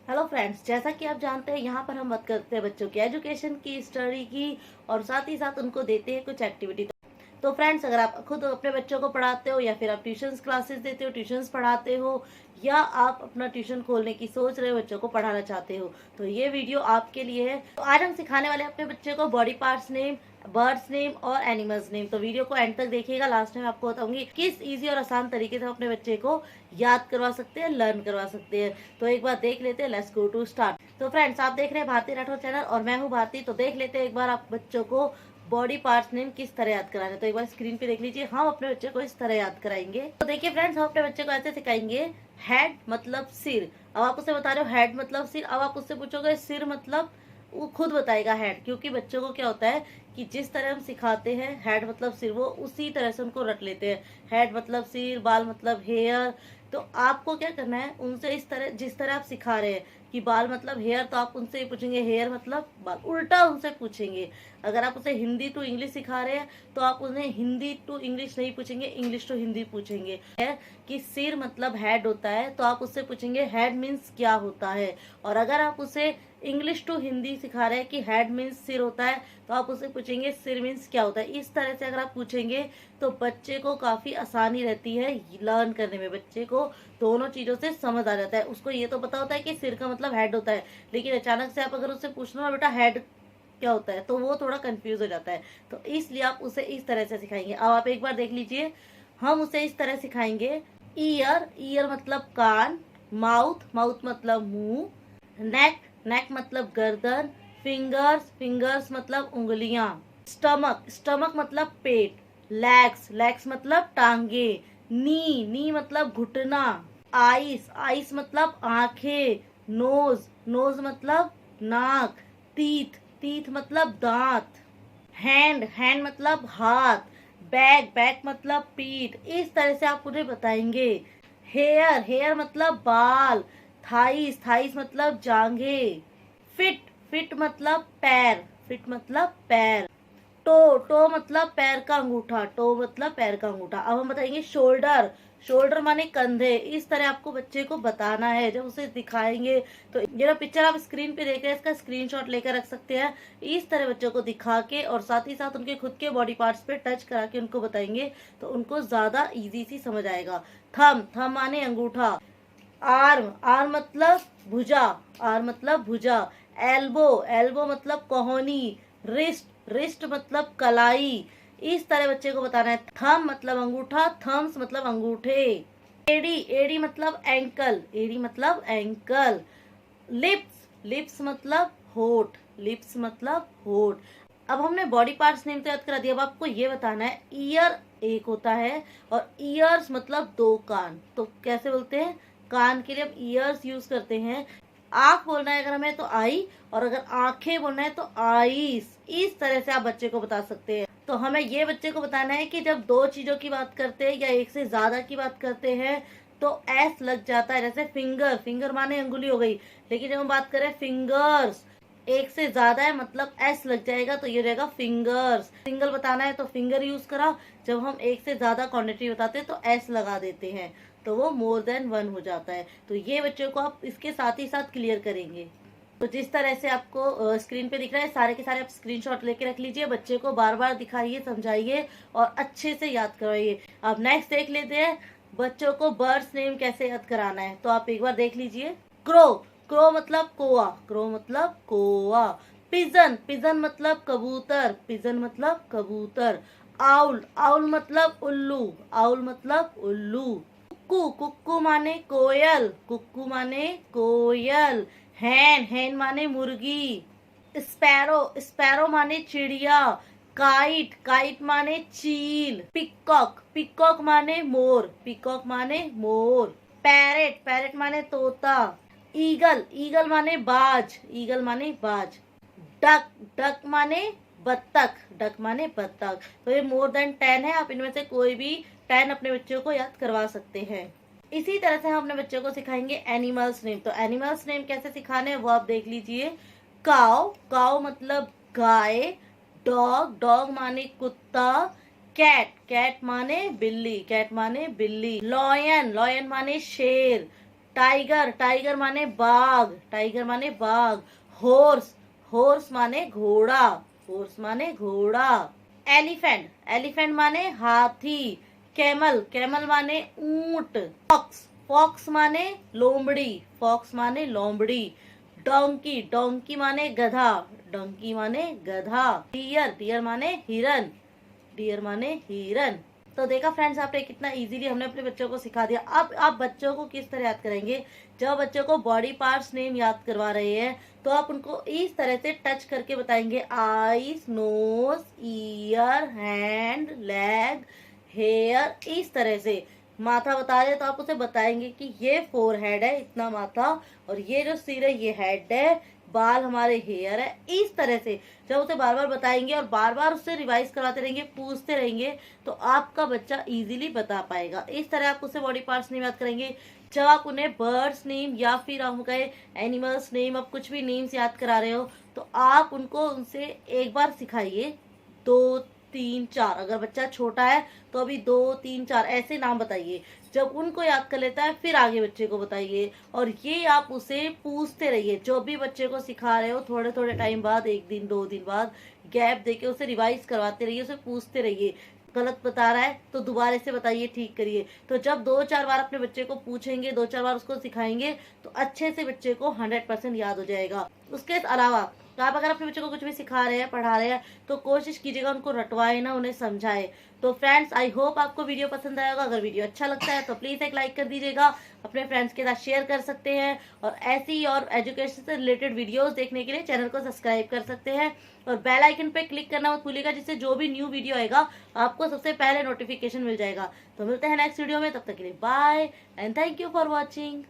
Hello friends, जैसा कि आप जानते हैं यहाँ पर हम बात करते हैं बच्चों की एजुकेशन की, स्टडी की और साथ ही साथ उनको देते हैं कुछ एक्टिविटी। तो फ्रेंड्स, अगर आप खुद अपने बच्चों को पढ़ाते हो या फिर आप ट्यूशंस क्लासेस देते हो, ट्यूशंस पढ़ाते हो या आप अपना ट्यूशन खोलने की सोच रहे हो, बच्चों को पढ़ाना चाहते हो, तो ये वीडियो आपके लिए है। तो आज हम सिखाने वाले अपने बच्चे को body parts name, birds name और एनिमल्स नेम। तो वीडियो को एंड तक देखिएगा। लास्ट में आपको बताऊंगी किस इजी और आसान तरीके से हम अपने बच्चे को याद करवा सकते हैं, लर्न करवा सकते हैं। तो एक बार देख लेते हैं। Let's go to start. तो फ्रेंड्स, आप देख रहे हैं भारती राठौर चैनल और मैं हूँ भारती। तो देख लेते हैं एक बार आप बच्चों को बॉडी पार्ट्स नेम किस तरह याद कराना है। तो एक बार स्क्रीन पे देख लीजिए। हम अपने बच्चे को इस तरह याद कराएंगे। तो देखिए फ्रेंड्स, हम अपने बच्चे को ऐसे सिखाएंगे। हेड मतलब सिर। अब आप उसे बता रहे हो हेड मतलब सिर। अब आप उससे पूछोगे सिर मतलब, वो खुद बताएगा हेड, क्योंकि बच्चों को क्या होता है कि जिस तरह हम सिखाते हैं हेड मतलब सिर, वो उसी तरह से उनको रट लेते हैं। हेड मतलब सिर, बाल मतलब हेयर। तो आपको क्या करना है, उनसे इस तरह, जिस तरह आप सिखा रहे हैं कि बाल मतलब हेयर, तो आप उनसे पूछेंगे हेयर मतलब बाल, उल्टा उनसे पूछेंगे। अगर आप उसे हिंदी टू इंग्लिश सिखा रहे हैं तो आप उन्हें हिंदी टू इंग्लिश नहीं पूछेंगे, इंग्लिश टू हिंदी पूछेंगे। कि सिर मतलब हेड होता है तो आप उससे पूछेंगे हेड मीन्स क्या होता है। और अगर आप उसे इंग्लिश टू हिंदी सिखा रहे हैं कि हेड मीन्स सिर होता है तो आप उससे पूछेंगे सिर मीन्स क्या होता है। इस तरह से अगर आप पूछेंगे तो बच्चे को काफी आसानी रहती है लर्न करने में। बच्चे को दोनों चीजों से समझ आ जाता है। उसको ये तो पता होता है कि सिर का मतलब हेड होता है, लेकिन अचानक से आप अगर उससे पूछना ना बेटा हेड क्या होता है, तो वो थोड़ा कंफ्यूज हो जाता है। तो इसलिए आप उसे इस तरह से सिखाएंगे। अब आप एक बार देख लीजिए। हम उसे इस तरह सिखाएंगे। ईयर, ईयर मतलब कान। माउथ, माउथ मतलब मुंह। नेक, नेक मतलब गर्दन। फिंगर्स, फिंगर्स मतलब उंगलियां। स्टमक, स्टमक मतलब पेट। लेग्स, लेग्स मतलब टांगे। नी, नी मतलब घुटना। आइस, आइस मतलब आंखें। नोज, नोज मतलब नाक। टीथ, टीथ मतलब दांत। हैंड, हैंड मतलब हाथ। बैक, बैक मतलब पीठ। इस तरह से आप उन्हें बताएंगे। हेयर, हेयर मतलब बाल। थाइस, थाइस मतलब जांघे। फिट, फिट मतलब पैर, फिट मतलब पैर। टो, टो मतलब पैर का अंगूठा, टो मतलब पैर का अंगूठा। अब हम बताएंगे शोल्डर, शोल्डर माने कंधे। इस तरह आपको बच्चे को बताना है। जब उसे दिखाएंगे तो ये जो पिक्चर आप स्क्रीन पे देख रहे हैं, इसका स्क्रीनशॉट लेकर रख सकते हैं। इस तरह बच्चों को दिखा के और साथ ही साथ उनके खुद के बॉडी पार्ट्स पे टच करा के उनको बताएंगे तो उनको ज्यादा इजी सी समझ आएगा। थम, थम माने अंगूठा। आर्म, आर्म मतलब भुजा, आर्म मतलब भुजा। एल्बो, एल्बो मतलब कोहनी। रिस्ट, रिस्ट मतलब कलाई। इस तरह बच्चे को बताना है। थम मतलब अंगूठा, थम्स मतलब अंगूठे। एडी, एडी मतलब एंकल, एडी मतलब एंकल। लिप्स, लिप्स मतलब होठ, लिप्स मतलब होठ। अब हमने बॉडी पार्ट्स नेम तो याद करा दिया। अब आपको ये बताना है ईयर एक होता है और ईयर्स मतलब दो कान। तो कैसे बोलते हैं, कान के लिए हम ईयर्स यूज करते हैं। आंख बोलना है अगर हमें तो आई, और अगर आंखें बोलना है तो आईस। इस तरह से आप बच्चे को बता सकते हैं। तो हमें ये बच्चे को बताना है कि जब दो चीजों की बात करते हैं या एक से ज्यादा की बात करते हैं तो एस लग जाता है। जैसे फिंगर, फिंगर माने अंगुली हो गई, लेकिन जब हम बात करें फिंगर्स, एक से ज्यादा है मतलब एस लग जाएगा, तो ये रहेगा फिंगर्स। सिंगल बताना है तो फिंगर यूज करा। जब हम एक से ज्यादा क्वांटिटी बताते हैं तो एस लगा देते हैं, तो वो मोर देन वन हो जाता है। तो ये बच्चों को आप इसके साथ ही साथ क्लियर करेंगे। तो जिस तरह से आपको स्क्रीन पे दिख रहा है, सारे के सारे आप स्क्रीनशॉट लेके रख लीजिए। बच्चे को बार बार दिखाइए, समझाइए और अच्छे से याद करवाइए। अब नेक्स्ट देख लेते हैं बच्चों को बर्ड्स नेम कैसे याद कराना है। तो आप एक बार देख लीजिए। क्रो, क्रो मतलब कोआ, क्रो मतलब कोआ। पिजन, पिजन मतलब कबूतर, पिजन मतलब कबूतर। आउल, आउल मतलब उल्लू, आउल मतलब उल्लू। कुक्कू, कुक्कू माने कोयल, कुक्कू माने कोयल। हैन, हैन माने मुर्गी। स्पैरो, स्पैरो माने चिड़िया। काइट, काइट माने चील। पिकॉक, पिकॉक माने मोर, पिकॉक माने मोर। पैरेट, पैरेट माने तोता। ईगल, ईगल माने बाज, ईगल माने बाज। डक, डक माने बत्तख, डक माने बत्तख। तो ये मोर देन 10 है। आप इनमें से कोई भी 10 अपने बच्चों को याद करवा सकते हैं। इसी तरह से हम अपने बच्चों को सिखाएंगे एनिमल्स नेम। तो एनिमल्स नेम कैसे सिखाने हैं वो आप देख लीजिए। काव, काव मतलब गाय। डॉग, डॉग माने कुत्ता। कैट, कैट माने बिल्ली, कैट माने बिल्ली। लॉयन, लॉयन माने शेर। टाइगर, टाइगर माने बाघ, टाइगर माने बाघ। हॉर्स, हॉर्स माने घोड़ा, हॉर्स माने घोड़ा। एलिफेंट, एलिफेंट माने हाथी। कैमल, कैमल माने ऊंट। फॉक्स, फॉक्स माने लोमड़ी, फॉक्स माने लोमड़ी। डोंकी, डोंकी माने गधा, डोंकी माने गधा। डियर, डियर माने हिरन, डियर माने हिरन। तो देखा फ्रेंड्स, आपने कितना इजीली हमने अपने बच्चों को सिखा दिया। अब आप बच्चों को किस तरह याद करेंगे, जब बच्चों को बॉडी पार्ट्स नेम याद करवा रहे हैं तो आप उनको इस तरह से टच करके बताएंगे, eyes, nose, ear, hand, leg, hair, इस तरह से। माथा बता रहे तो आप उसे बताएंगे कि ये फोरहेड है, इतना माथा, और ये जो सिर है ये हेड है, बाल हमारे हेयर है, इस तरह से जब उसे बार बार बताएंगे और बार बार उससे रिवाइज करवाते रहेंगे, पूछते रहेंगे, तो आपका बच्चा इजीली बता पाएगा। इस तरह आप उसे बॉडी पार्ट्स नेम याद करेंगे। जब आप उन्हें बर्ड्स नेम या फिर हम कहे एनिमल्स नेम, अब कुछ भी नेम्स याद करा रहे हो तो आप उनको उनसे एक बार सिखाइए, 2 3 4। अगर बच्चा छोटा है तो अभी 2 3 4 ऐसे नाम बताइए। जब उनको याद कर लेता है फिर आगे बच्चे को बताइए, और ये आप उसे पूछते रहिए। जो भी बच्चे को सिखा रहे हो थोड़े थोड़े टाइम बाद, 1 दिन 2 दिन बाद गैप देके उसे रिवाइज करवाते रहिए, उसे पूछते रहिए। गलत बता रहा है तो दोबारा से बताइए, ठीक करिए। तो जब 2-4 बार अपने बच्चे को पूछेंगे, 2-4 बार उसको सिखाएंगे तो अच्छे से बच्चे को 100% याद हो जाएगा। उसके अलावा तो आप अगर अपने बच्चों को कुछ भी सिखा रहे हैं, पढ़ा रहे हैं, तो कोशिश कीजिएगा उनको रटवाए ना, उन्हें समझाए। तो फ्रेंड्स, आई होप आपको वीडियो पसंद आएगा। अगर वीडियो अच्छा लगता है तो प्लीज एक लाइक कर दीजिएगा, अपने फ्रेंड्स के साथ शेयर कर सकते हैं, और ऐसी और एजुकेशन से रिलेटेड वीडियोस देखने के लिए चैनल को सब्सक्राइब कर सकते हैं, और बेल आइकन पे क्लिक करना मत भूलिएगा, जिससे जो भी न्यू वीडियो आएगा आपको सबसे पहले नोटिफिकेशन मिल जाएगा। तो मिलते हैं नेक्स्ट वीडियो में, तब तक के लिए bye and thank you for watching.